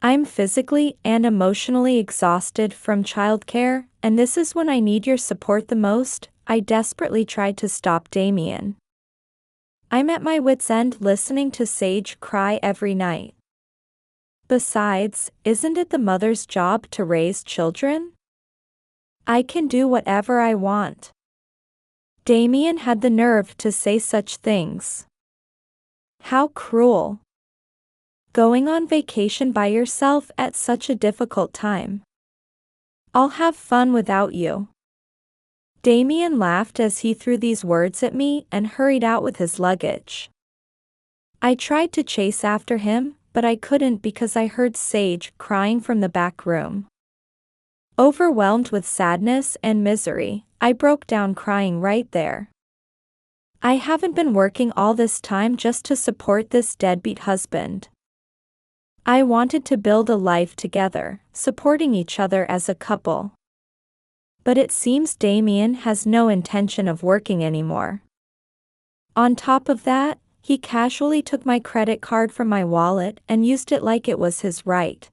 I'm physically and emotionally exhausted from childcare, and this is when I need your support the most. I desperately tried to stop Damien. I'm at my wit's end listening to Sage cry every night. Besides, isn't it the mother's job to raise children? I can do whatever I want. Damien had the nerve to say such things. How cruel. Going on vacation by yourself at such a difficult time. I'll have fun without you. Damien laughed as he threw these words at me and hurried out with his luggage. I tried to chase after him, but I couldn't because I heard Sage crying from the back room. Overwhelmed with sadness and misery, I broke down crying right there. I haven't been working all this time just to support this deadbeat husband. I wanted to build a life together, supporting each other as a couple. But it seems Damien has no intention of working anymore. On top of that, he casually took my credit card from my wallet and used it like it was his right.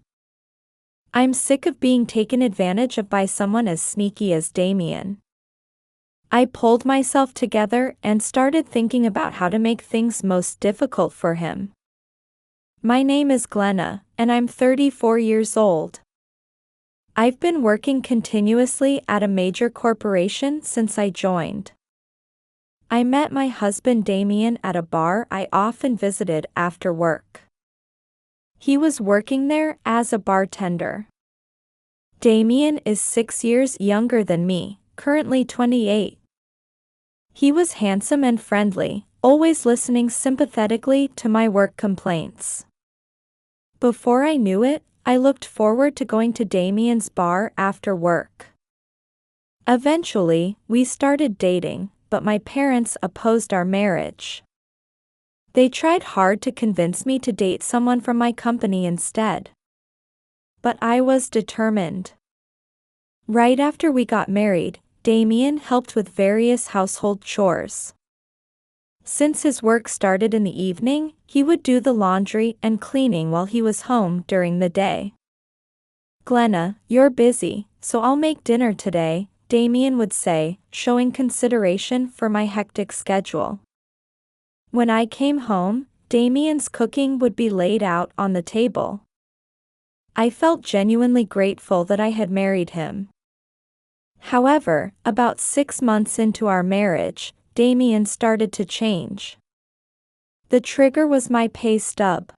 I'm sick of being taken advantage of by someone as sneaky as Damien. I pulled myself together and started thinking about how to make things most difficult for him. My name is Glenna, and I'm 34 years old. I've been working continuously at a major corporation since I joined. I met my husband Damien at a bar I often visited after work. He was working there as a bartender. Damien is 6 years younger than me, currently 28. He was handsome and friendly, always listening sympathetically to my work complaints. Before I knew it, I looked forward to going to Damien's bar after work. Eventually, we started dating, but my parents opposed our marriage. They tried hard to convince me to date someone from my company instead. But I was determined. Right after we got married, Damien helped with various household chores. Since his work started in the evening, he would do the laundry and cleaning while he was home during the day. Glenna, you're busy, so I'll make dinner today, Damien would say, showing consideration for my hectic schedule. When I came home, Damien's cooking would be laid out on the table. I felt genuinely grateful that I had married him. However, about 6 months into our marriage, Damien started to change. The trigger was my pay stub.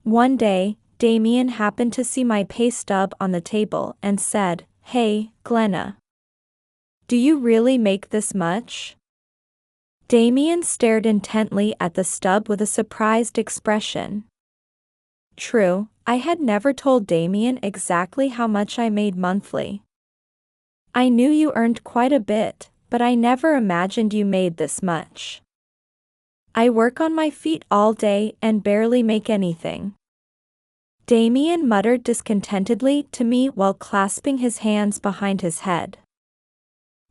One day, Damien happened to see my pay stub on the table and said, "Hey, Glenna. Do you really make this much?" Damien stared intently at the stub with a surprised expression. True, I had never told Damien exactly how much I made monthly. I knew you earned quite a bit, but I never imagined you made this much. I work on my feet all day and barely make anything. Damien muttered discontentedly to me while clasping his hands behind his head.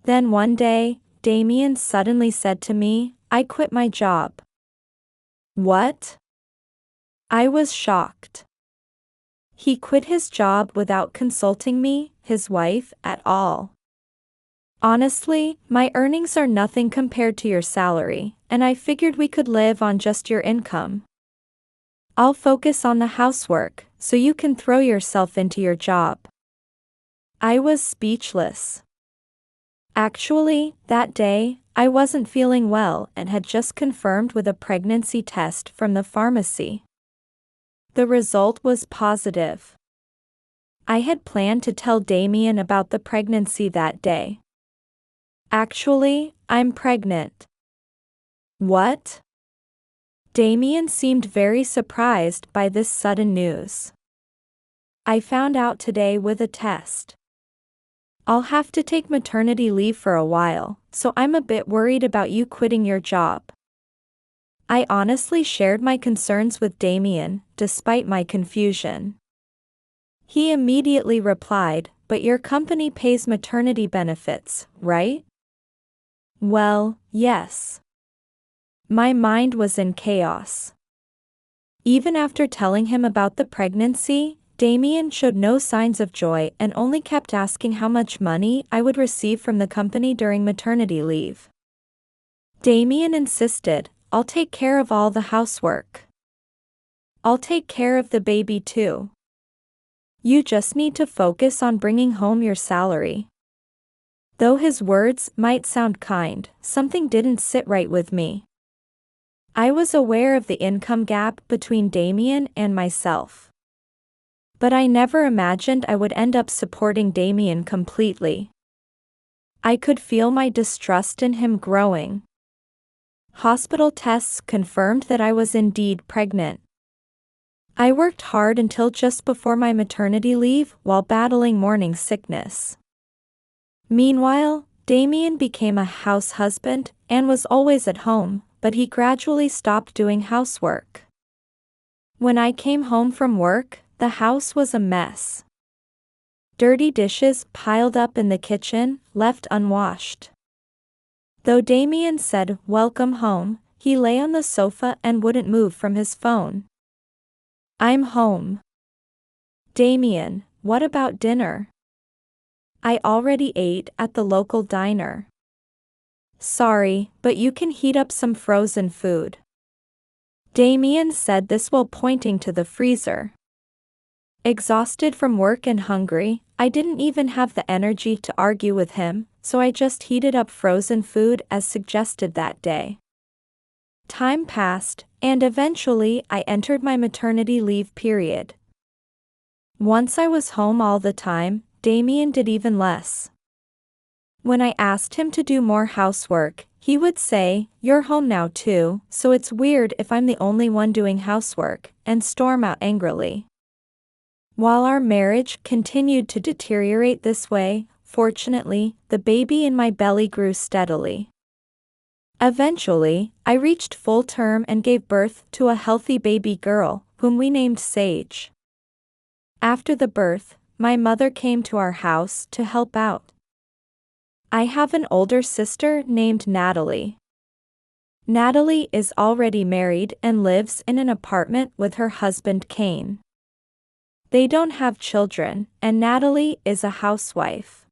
Then one day, Damien suddenly said to me, "I quit my job." What? I was shocked. He quit his job without consulting me, his wife, at all. Honestly, my earnings are nothing compared to your salary, and I figured we could live on just your income. I'll focus on the housework, so you can throw yourself into your job. I was speechless. Actually, that day, I wasn't feeling well and had just confirmed with a pregnancy test from the pharmacy. The result was positive. I had planned to tell Damien about the pregnancy that day. Actually, I'm pregnant. What? Damien seemed very surprised by this sudden news. I found out today with a test. I'll have to take maternity leave for a while, so I'm a bit worried about you quitting your job. I honestly shared my concerns with Damien, despite my confusion. He immediately replied, "But your company pays maternity benefits, right?" Well, yes. My mind was in chaos. Even after telling him about the pregnancy, Damien showed no signs of joy and only kept asking how much money I would receive from the company during maternity leave. Damien insisted, "I'll take care of all the housework. I'll take care of the baby too. You just need to focus on bringing home your salary." Though his words might sound kind, something didn't sit right with me. I was aware of the income gap between Damien and myself. But I never imagined I would end up supporting Damien completely. I could feel my distrust in him growing. Hospital tests confirmed that I was indeed pregnant. I worked hard until just before my maternity leave while battling morning sickness. Meanwhile, Damien became a house husband and was always at home, but he gradually stopped doing housework. When I came home from work, the house was a mess. Dirty dishes piled up in the kitchen, left unwashed. Though Damien said, "Welcome home," he lay on the sofa and wouldn't move from his phone. "I'm home." "Damien, what about dinner?" "I already ate at the local diner." "Sorry, but you can heat up some frozen food." Damien said this while pointing to the freezer. Exhausted from work and hungry, I didn't even have the energy to argue with him, so I just heated up frozen food as suggested that day. Time passed, and eventually I entered my maternity leave period. Once I was home all the time, Damien did even less. When I asked him to do more housework, he would say, "You're home now too, so it's weird if I'm the only one doing housework," and storm out angrily. While our marriage continued to deteriorate this way, fortunately, the baby in my belly grew steadily. Eventually, I reached full term and gave birth to a healthy baby girl, whom we named Sage. After the birth, my mother came to our house to help out. I have an older sister named Natalie. Natalie is already married and lives in an apartment with her husband Kane. They don't have children, and Natalie is a housewife.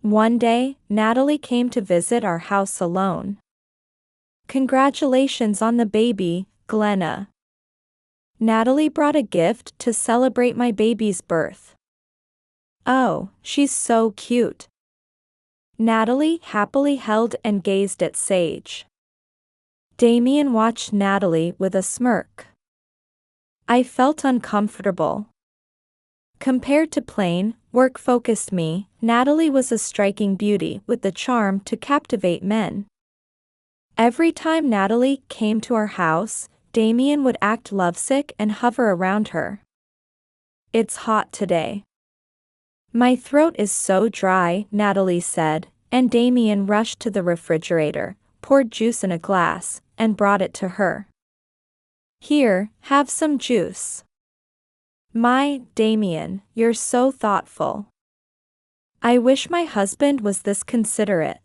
One day, Natalie came to visit our house alone. "Congratulations on the baby, Glenna." Natalie brought a gift to celebrate my baby's birth. "Oh, she's so cute." Natalie happily held and gazed at Sage. Damien watched Natalie with a smirk. I felt uncomfortable. Compared to plain, work-focused me, Natalie was a striking beauty with the charm to captivate men. Every time Natalie came to our house, Damien would act lovesick and hover around her. "It's hot today." "My throat is so dry," Natalie said, and Damien rushed to the refrigerator, poured juice in a glass, and brought it to her. "Here, have some juice." "My, Damien, you're so thoughtful. I wish my husband was this considerate."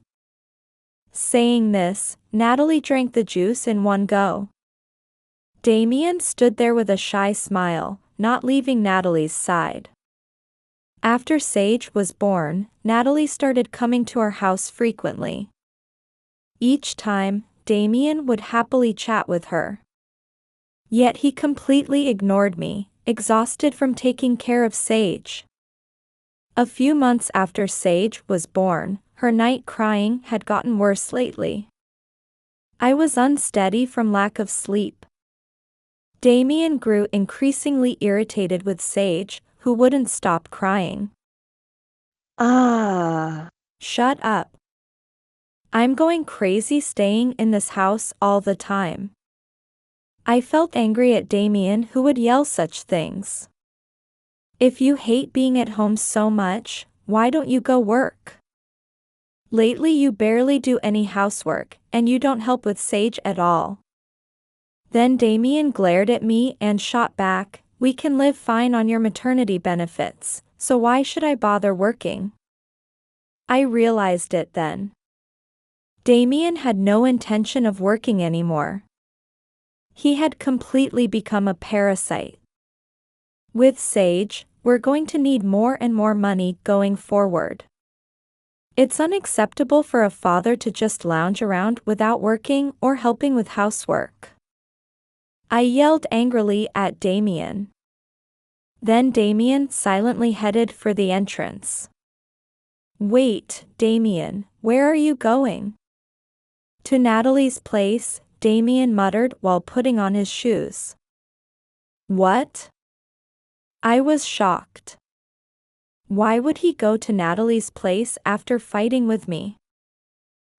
Saying this, Natalie drank the juice in one go. Damien stood there with a shy smile, not leaving Natalie's side. After Sage was born, Natalie started coming to our house frequently. Each time, Damien would happily chat with her. Yet he completely ignored me, exhausted from taking care of Sage. A few months after Sage was born, her night crying had gotten worse lately. I was unsteady from lack of sleep. Damien grew increasingly irritated with Sage, who wouldn't stop crying. Shut up. I'm going crazy staying in this house all the time." I felt angry at Damien, who would yell such things. "If you hate being at home so much, why don't you go work? Lately you barely do any housework, and you don't help with Sage at all." Then Damien glared at me and shot back, "We can live fine on your maternity benefits, so why should I bother working?" I realized it then. Damien had no intention of working anymore. He had completely become a parasite. With Sage, we're going to need more and more money going forward. It's unacceptable for a father to just lounge around without working or helping with housework. I yelled angrily at Damien. Then Damien silently headed for the entrance. Wait, Damien, where are you going? To Natalie's place, Damien muttered while putting on his shoes. What? I was shocked. Why would he go to Natalie's place after fighting with me?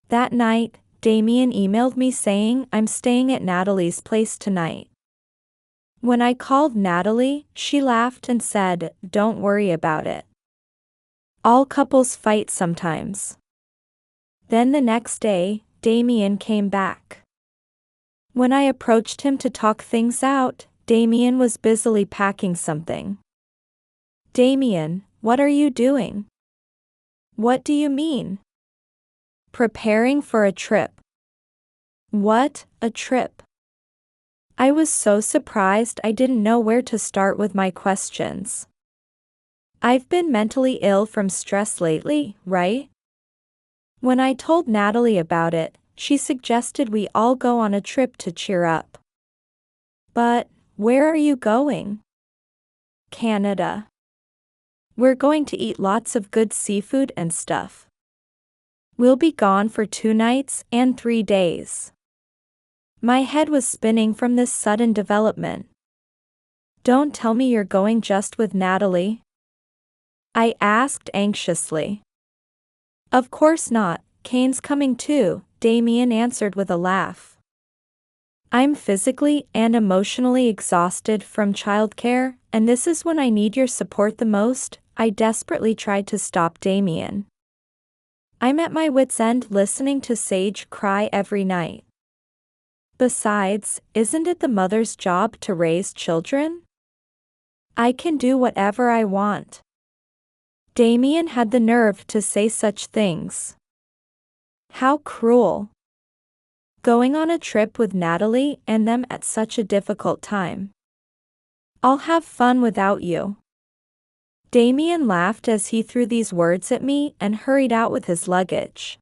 That night, Damien emailed me saying I'm staying at Natalie's place tonight. When I called Natalie, she laughed and said, "Don't worry about it. All couples fight sometimes." Then the next day, Damien came back. When I approached him to talk things out, Damien was busily packing something. Damien, what are you doing? What do you mean? Preparing for a trip. What, a trip? I was so surprised I didn't know where to start with my questions. I've been mentally ill from stress lately, right? When I told Natalie about it, she suggested we all go on a trip to cheer up. But, where are you going? Canada. We're going to eat lots of good seafood and stuff. We'll be gone for 2 nights and 3 days. My head was spinning from this sudden development. Don't tell me you're going just with Natalie? I asked anxiously. Of course not, Kane's coming too, Damien answered with a laugh. I'm physically and emotionally exhausted from childcare, and this is when I need your support the most. I desperately tried to stop Damien. I'm at my wit's end listening to Sage cry every night. Besides, isn't it the mother's job to raise children? I can do whatever I want. Damien had the nerve to say such things. How cruel. Going on a trip with Natalie and them at such a difficult time. I'll have fun without you. Damien laughed as he threw these words at me and hurried out with his luggage.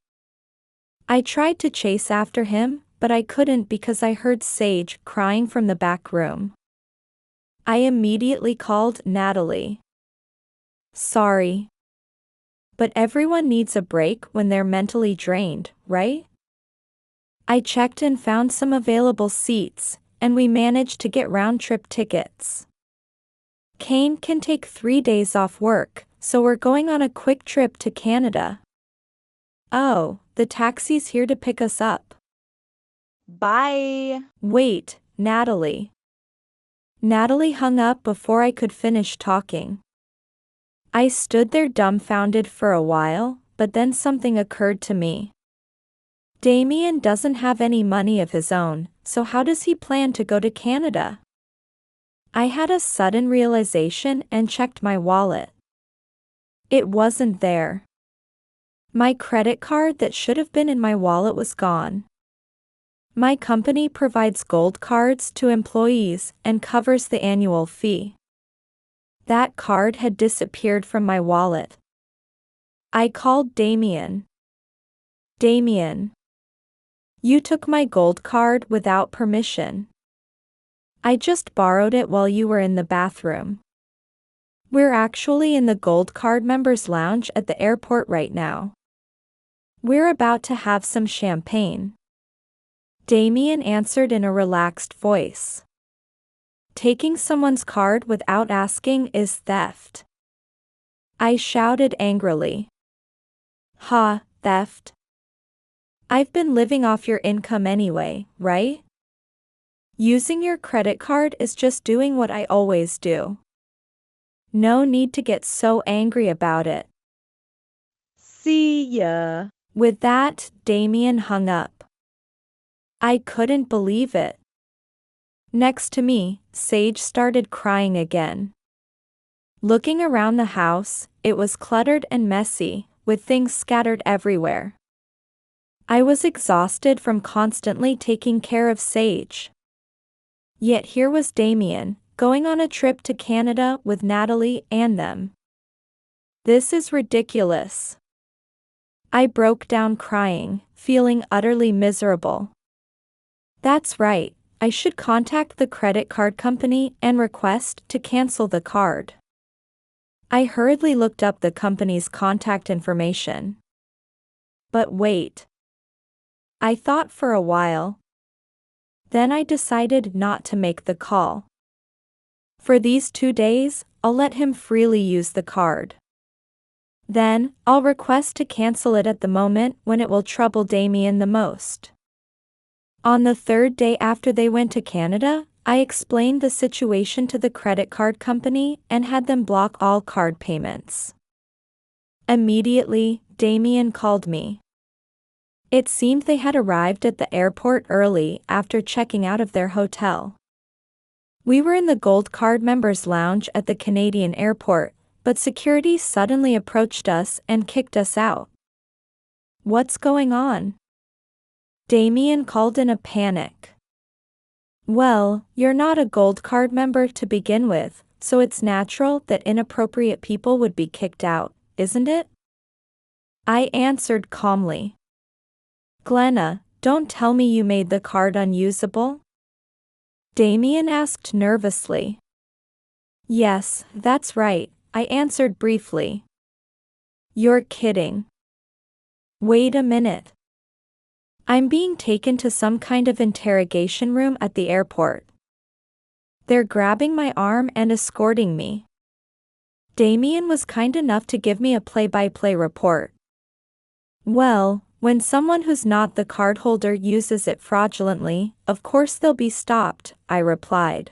I tried to chase after him, but I couldn't because I heard Sage crying from the back room. I immediately called Natalie. Sorry. But everyone needs a break when they're mentally drained, right? I checked and found some available seats, and we managed to get round-trip tickets. Kane can take 3 days off work, so we're going on a quick trip to Canada. Oh, the taxi's here to pick us up. Bye. Wait, Natalie. Natalie hung up before I could finish talking. I stood there dumbfounded for a while, but then something occurred to me. Damien doesn't have any money of his own, so how does he plan to go to Canada? I had a sudden realization and checked my wallet. It wasn't there. My credit card that should have been in my wallet was gone. My company provides gold cards to employees and covers the annual fee. That card had disappeared from my wallet. I called Damien. Damien. You took my gold card without permission. I just borrowed it while you were in the bathroom. We're actually in the Gold Card Members Lounge at the airport right now. We're about to have some champagne. Damien answered in a relaxed voice. Taking someone's card without asking is theft. I shouted angrily. Ha, theft. I've been living off your income anyway, right? Using your credit card is just doing what I always do. No need to get so angry about it. See ya. With that, Damien hung up. I couldn't believe it. Next to me, Sage started crying again. Looking around the house, it was cluttered and messy, with things scattered everywhere. I was exhausted from constantly taking care of Sage. Yet here was Damien, going on a trip to Canada with Natalie and them. This is ridiculous. I broke down crying, feeling utterly miserable. That's right, I should contact the credit card company and request to cancel the card. I hurriedly looked up the company's contact information. But wait. I thought for a while. Then I decided not to make the call. For these 2 days, I'll let him freely use the card. Then, I'll request to cancel it at the moment when it will trouble Damien the most. On the 3rd day after they went to Canada, I explained the situation to the credit card company and had them block all card payments. Immediately, Damien called me. It seemed they had arrived at the airport early after checking out of their hotel. We were in the Gold Card Members Lounge at the Canadian airport, but security suddenly approached us and kicked us out. What's going on? Damien called in a panic. Well, you're not a Gold Card member to begin with, so it's natural that inappropriate people would be kicked out, isn't it? I answered calmly. Glenna, don't tell me you made the card unusable? Damien asked nervously. Yes, that's right, I answered briefly. You're kidding. Wait a minute. I'm being taken to some kind of interrogation room at the airport. They're grabbing my arm and escorting me. Damien was kind enough to give me a play-by-play report. Well, when someone who's not the cardholder uses it fraudulently, of course they'll be stopped, I replied.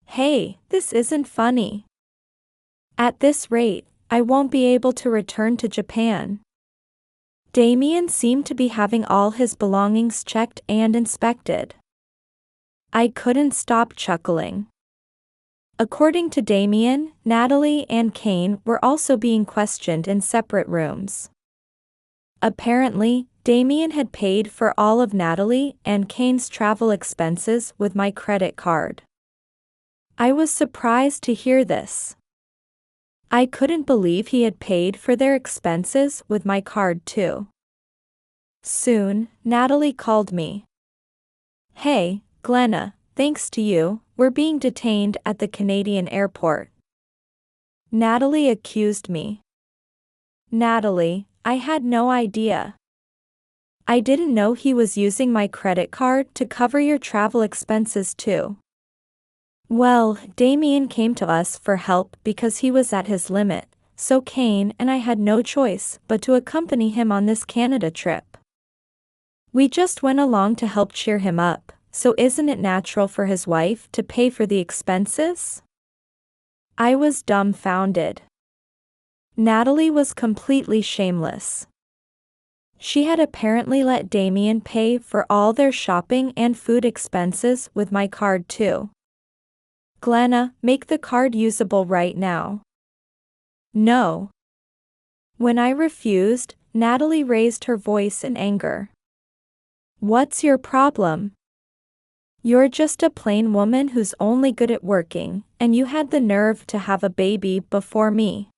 Hey, this isn't funny. At this rate, I won't be able to return to Japan. Damien seemed to be having all his belongings checked and inspected. I couldn't stop chuckling. According to Damien, Natalie and Kane were also being questioned in separate rooms. Apparently, Damien had paid for all of Natalie and Kane's travel expenses with my credit card. I was surprised to hear this. I couldn't believe he had paid for their expenses with my card too. Soon, Natalie called me. Hey, Glenna, thanks to you, we're being detained at the Canadian airport. Natalie accused me. Natalie, I had no idea. I didn't know he was using my credit card to cover your travel expenses too. Well, Damien came to us for help because he was at his limit, so Kane and I had no choice but to accompany him on this Canada trip. We just went along to help cheer him up, so isn't it natural for his wife to pay for the expenses? I was dumbfounded. Natalie was completely shameless. She had apparently let Damien pay for all their shopping and food expenses with my card too. Glenna, make the card usable right now. No. When I refused, Natalie raised her voice in anger. What's your problem? You're just a plain woman who's only good at working, and you had the nerve to have a baby before me.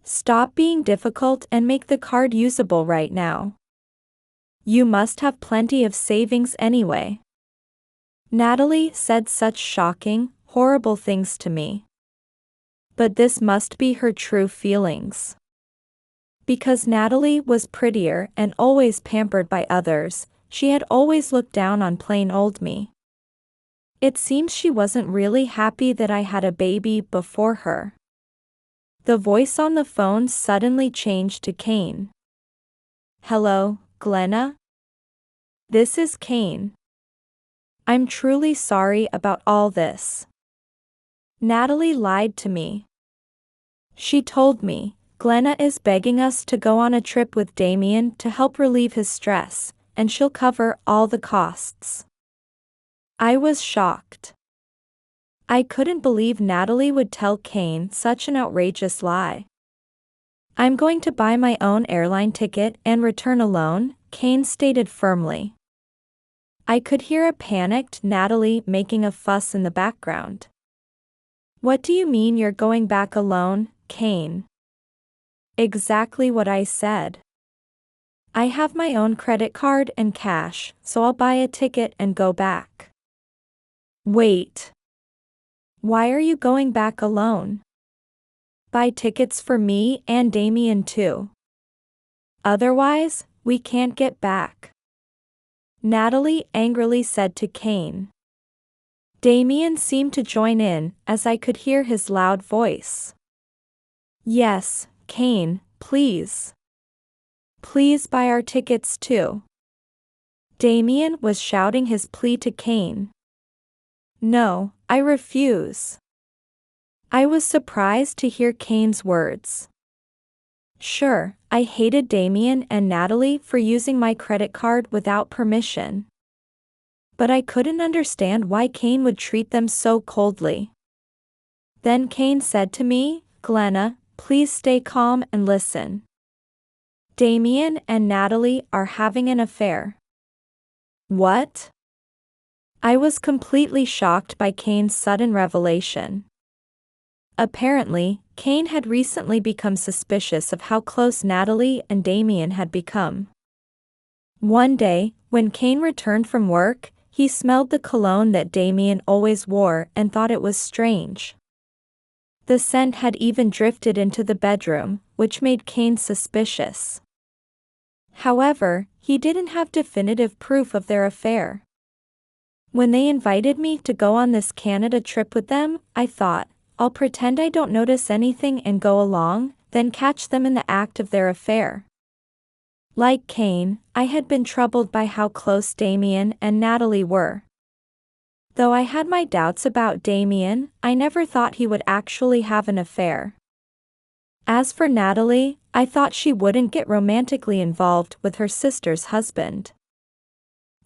Stop being difficult and make the card usable right now. You must have plenty of savings anyway. Natalie said such shocking, horrible things to me. But this must be her true feelings. Because Natalie was prettier and always pampered by others, she had always looked down on plain old me. It seems she wasn't really happy that I had a baby before her. The voice on the phone suddenly changed to Kane. Hello, Glenna? This is Kane. I'm truly sorry about all this. Natalie lied to me. She told me, Glenna is begging us to go on a trip with Damien to help relieve his stress, and she'll cover all the costs. I was shocked. I couldn't believe Natalie would tell Kane such an outrageous lie. I'm going to buy my own airline ticket and return alone, Kane stated firmly. I could hear a panicked Natalie making a fuss in the background. What do you mean you're going back alone, Kane? Exactly what I said. I have my own credit card and cash, so I'll buy a ticket and go back. Wait. Why are you going back alone? Buy tickets for me and Damien too. Otherwise, we can't get back. Natalie angrily said to Kane. Damien seemed to join in, as I could hear his loud voice. Yes, Kane, please. Please buy our tickets too. Damien was shouting his plea to Kane. No, I refuse. I was surprised to hear Kane's words. Sure, I hated Damien and Natalie for using my credit card without permission. But I couldn't understand why Kane would treat them so coldly. Then Kane said to me, Glenna, please stay calm and listen. Damien and Natalie are having an affair. What? I was completely shocked by Kane's sudden revelation. Apparently, Kane had recently become suspicious of how close Natalie and Damien had become. One day, when Kane returned from work, he smelled the cologne that Damien always wore and thought it was strange. The scent had even drifted into the bedroom, which made Kane suspicious. However, he didn't have definitive proof of their affair. When they invited me to go on this Canada trip with them, I thought, I'll pretend I don't notice anything and go along, then catch them in the act of their affair. Like Kane, I had been troubled by how close Damien and Natalie were. Though I had my doubts about Damien, I never thought he would actually have an affair. As for Natalie, I thought she wouldn't get romantically involved with her sister's husband.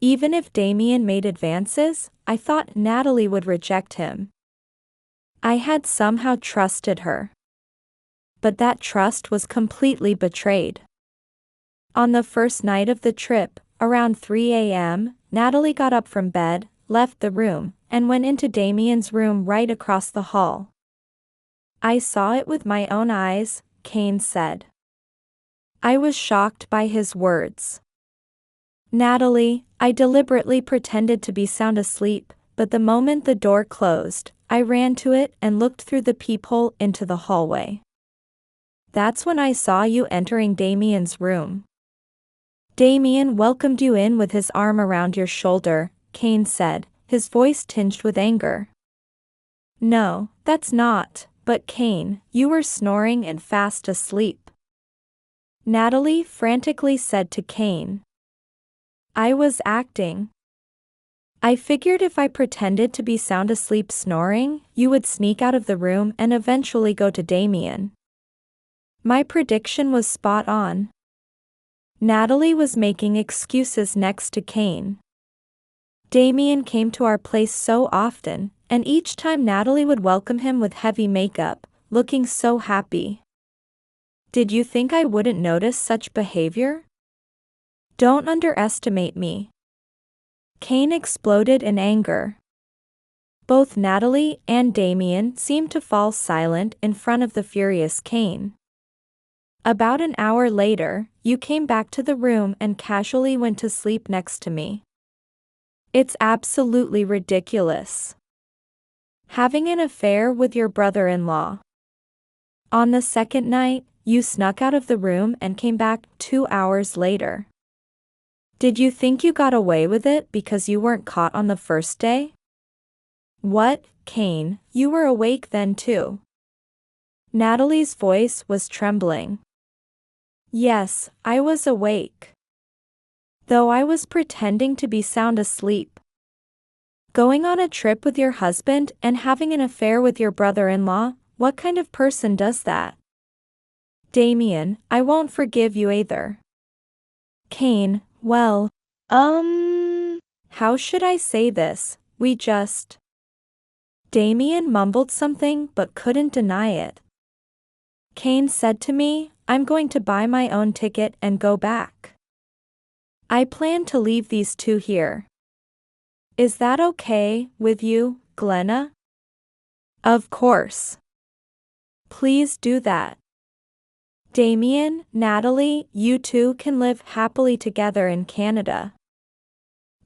Even if Damien made advances, I thought Natalie would reject him. I had somehow trusted her. But that trust was completely betrayed. On the first night of the trip, around 3 a.m., Natalie got up from bed, left the room, and went into Damien's room right across the hall. I saw it with my own eyes, Kane said. I was shocked by his words. Natalie, I deliberately pretended to be sound asleep, but the moment the door closed, I ran to it and looked through the peephole into the hallway. That's when I saw you entering Damien's room. Damien welcomed you in with his arm around your shoulder, Kane said, his voice tinged with anger. No, that's not, but Kane, you were snoring and fast asleep. Natalie frantically said to Kane. I was acting. I figured if I pretended to be sound asleep snoring, you would sneak out of the room and eventually go to Damien. My prediction was spot on. Natalie was making excuses next to Kane. Damien came to our place so often, and each time Natalie would welcome him with heavy makeup, looking so happy. Did you think I wouldn't notice such behavior? Don't underestimate me. Kane exploded in anger. Both Natalie and Damien seemed to fall silent in front of the furious Kane. About an hour later, you came back to the room and casually went to sleep next to me. It's absolutely ridiculous. Having an affair with your brother-in-law. On the second night, you snuck out of the room and came back 2 hours later. Did you think you got away with it because you weren't caught on the first day? What, Kane, you were awake then too? Natalie's voice was trembling. Yes, I was awake. Though I was pretending to be sound asleep. Going on a trip with your husband and having an affair with your brother-in-law, what kind of person does that? Damien, I won't forgive you either. Kane, well, how should I say this, Damien mumbled something but couldn't deny it. Kane said to me, I'm going to buy my own ticket and go back. I plan to leave these two here. Is that okay with you, Glenna? Of course. Please do that. Damien, Natalie, you two can live happily together in Canada.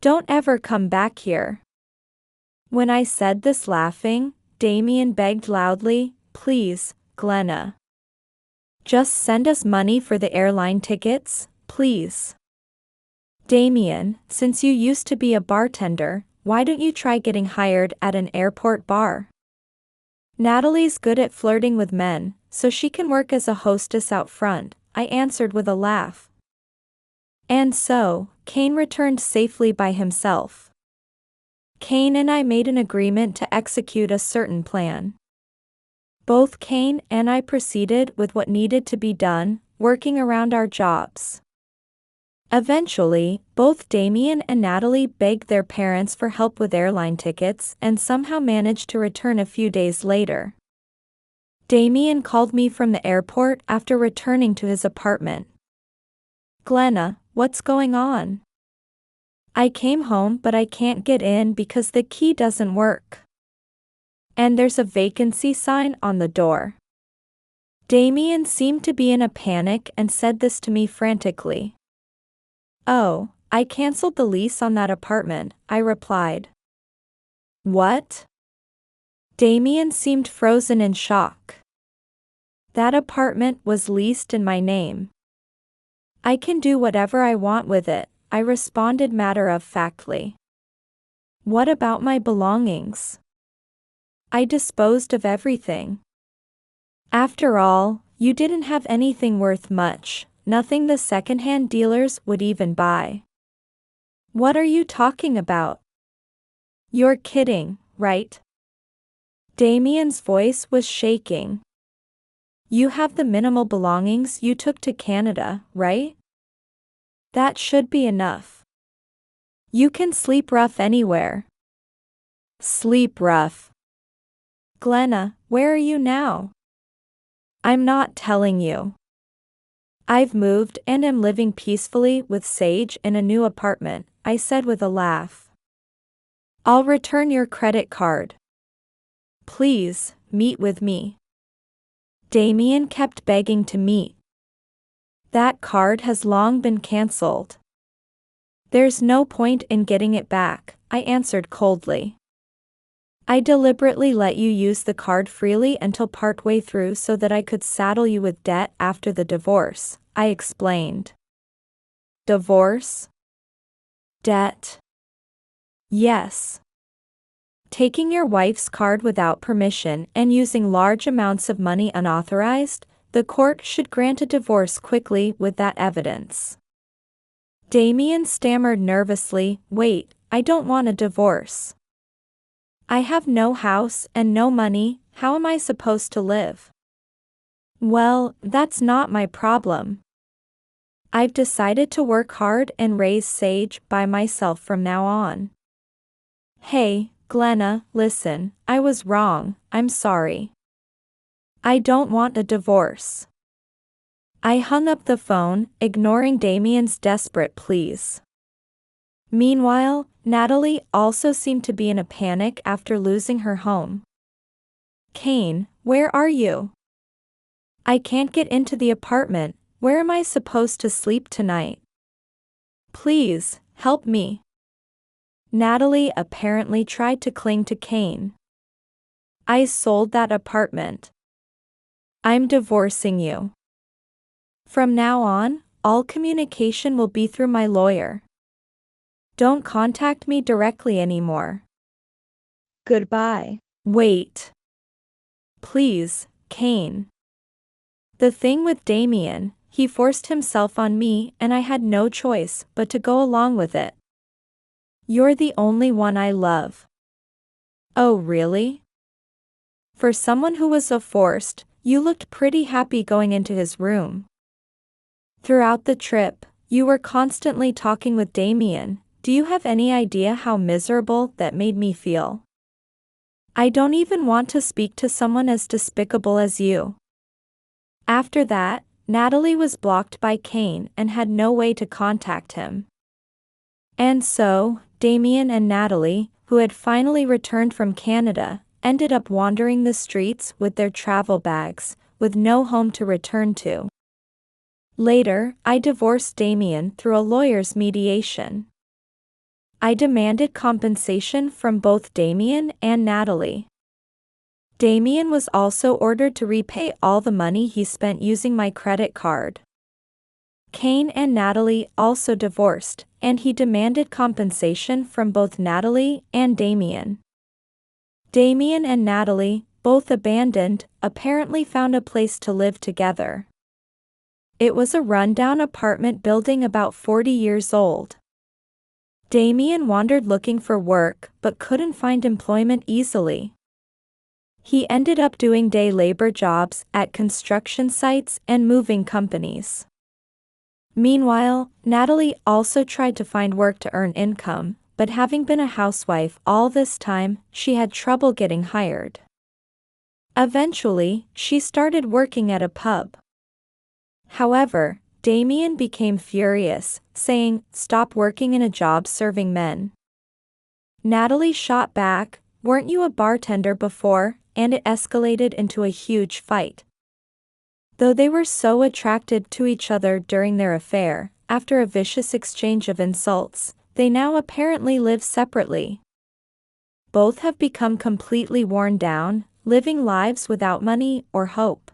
Don't ever come back here. When I said this laughing, Damien begged loudly, please, Glenna. Just send us money for the airline tickets, please. Damien, since you used to be a bartender, why don't you try getting hired at an airport bar? Natalie's good at flirting with men, so she can work as a hostess out front, I answered with a laugh. And so, Kane returned safely by himself. Kane and I made an agreement to execute a certain plan. Both Kane and I proceeded with what needed to be done, working around our jobs. Eventually, both Damien and Natalie begged their parents for help with airline tickets and somehow managed to return a few days later. Damien called me from the airport after returning to his apartment. Glenna, what's going on? I came home but I can't get in because the key doesn't work. And there's a vacancy sign on the door. Damien seemed to be in a panic and said this to me frantically. Oh, I canceled the lease on that apartment, I replied. What? Damien seemed frozen in shock. That apartment was leased in my name. I can do whatever I want with it, I responded matter-of-factly. What about my belongings? I disposed of everything. After all, you didn't have anything worth much, nothing the second-hand dealers would even buy. What are you talking about? You're kidding, right? Damien's voice was shaking. You have the minimal belongings you took to Canada, right? That should be enough. You can sleep rough anywhere. Sleep rough. Glenna, where are you now? I'm not telling you. I've moved and am living peacefully with Sage in a new apartment, I said with a laugh. I'll return your credit card. Please, meet with me. Damien kept begging to meet. That card has long been cancelled. There's no point in getting it back, I answered coldly. I deliberately let you use the card freely until partway through so that I could saddle you with debt after the divorce, I explained. Divorce? Debt? Yes. Taking your wife's card without permission and using large amounts of money unauthorized, the court should grant a divorce quickly with that evidence. Damien stammered nervously, wait, I don't want a divorce. I have no house and no money, how am I supposed to live? Well, that's not my problem. I've decided to work hard and raise Sage by myself from now on. Hey, Glenna, listen, I was wrong, I'm sorry. I don't want a divorce. I hung up the phone, ignoring Damien's desperate pleas. Meanwhile, Natalie also seemed to be in a panic after losing her home. Kane, where are you? I can't get into the apartment, where am I supposed to sleep tonight? Please, help me. Natalie apparently tried to cling to Kane. I sold that apartment. I'm divorcing you. From now on, all communication will be through my lawyer. Don't contact me directly anymore. Goodbye. Wait. Please, Kane. The thing with Damien, he forced himself on me and I had no choice but to go along with it. You're the only one I love. Oh really? For someone who was so forced, you looked pretty happy going into his room. Throughout the trip, you were constantly talking with Damien. Do you have any idea how miserable that made me feel? I don't even want to speak to someone as despicable as you. After that, Natalie was blocked by Kane and had no way to contact him. And so, Damien and Natalie, who had finally returned from Canada, ended up wandering the streets with their travel bags, with no home to return to. Later, I divorced Damien through a lawyer's mediation. I demanded compensation from both Damien and Natalie. Damien was also ordered to repay all the money he spent using my credit card. Kane and Natalie also divorced, and he demanded compensation from both Natalie and Damien. Damien and Natalie, both abandoned, apparently found a place to live together. It was a rundown apartment building about 40 years old. Damien wandered looking for work but couldn't find employment easily. He ended up doing day labor jobs at construction sites and moving companies. Meanwhile, Natalie also tried to find work to earn income, but having been a housewife all this time, she had trouble getting hired. Eventually, she started working at a pub. However, Damien became furious, saying, "Stop working in a job serving men." Natalie shot back, "Weren't you a bartender before?" and it escalated into a huge fight. Though they were so attracted to each other during their affair, after a vicious exchange of insults, they now apparently live separately. Both have become completely worn down, living lives without money or hope.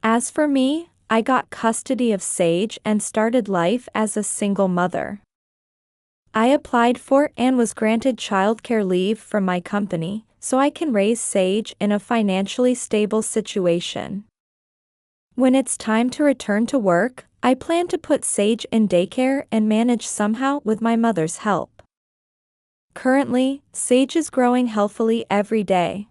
As for me, I got custody of Sage and started life as a single mother. I applied for and was granted childcare leave from my company, so I can raise Sage in a financially stable situation. When it's time to return to work, I plan to put Sage in daycare and manage somehow with my mother's help. Currently, Sage is growing healthily every day.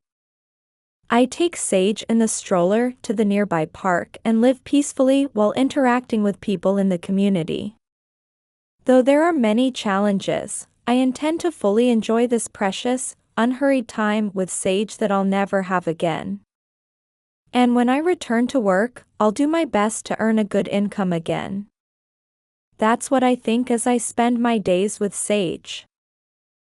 I take Sage in the stroller to the nearby park and live peacefully while interacting with people in the community. Though there are many challenges, I intend to fully enjoy this precious, unhurried time with Sage that I'll never have again. And when I return to work, I'll do my best to earn a good income again. That's what I think as I spend my days with Sage.